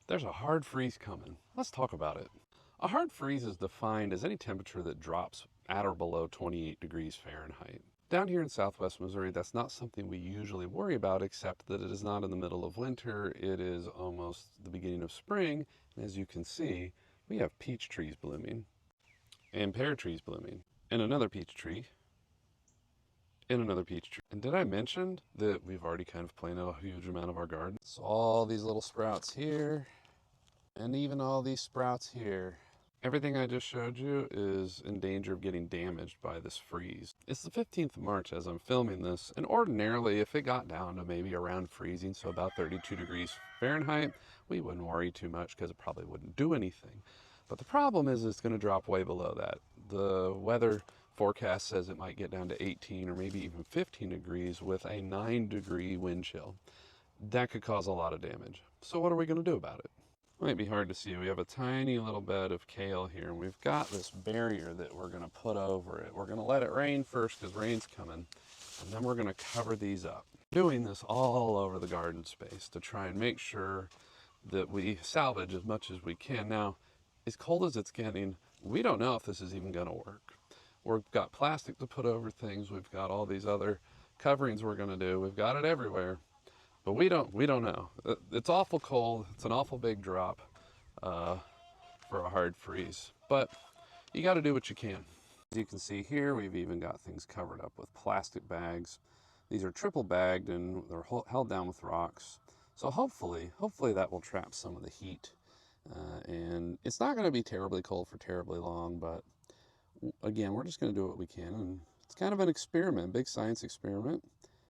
There's a hard freeze coming. Let's talk about it. A hard freeze is defined as any temperature that drops at or below 28 degrees Fahrenheit. Down here in southwest Missouri, that's not something we usually worry about, except that it is not in the middle of winter. It is almost the beginning of spring. And as you can see, we have peach trees blooming, and pear trees blooming, and another peach tree, and another peach tree. And did I mention that we've already kind of planted a huge amount of our garden? So all these little sprouts here, and even all these sprouts here. Everything I just showed you is in danger of getting damaged by this freeze. It's the 15th of March as I'm filming this, and ordinarily if it got down to maybe around freezing, so about 32 degrees Fahrenheit, we wouldn't worry too much because it probably wouldn't do anything. But the problem is it's going to drop way below that. The weather forecast says it might get down to 18 or maybe even 15 degrees with a 9-degree wind chill. That could cause a lot of damage. So what are we going to do about it? Might be hard to see. We have a tiny little bed of kale here, and we've got this barrier that we're going to put over it. We're going to let it rain first because rain's coming, and then we're going to cover these up. Doing this all over the garden space to try and make sure that we salvage as much as we can. Now, as cold as it's getting, we don't know if this is even going to work. We've got plastic to put over things. We've got all these other coverings we're going to do. We've got it everywhere. But we don't know. It's awful cold. It's an awful big drop uh, for a hard freeze. But you got to do what you can. As you can see here, we've even got things covered up with plastic bags. These are triple bagged and they're held down with rocks. So hopefully that will trap some of the heat. And it's not going to be terribly cold for terribly long, but again, we're just going to do what we can. And it's kind of an experiment, big science experiment.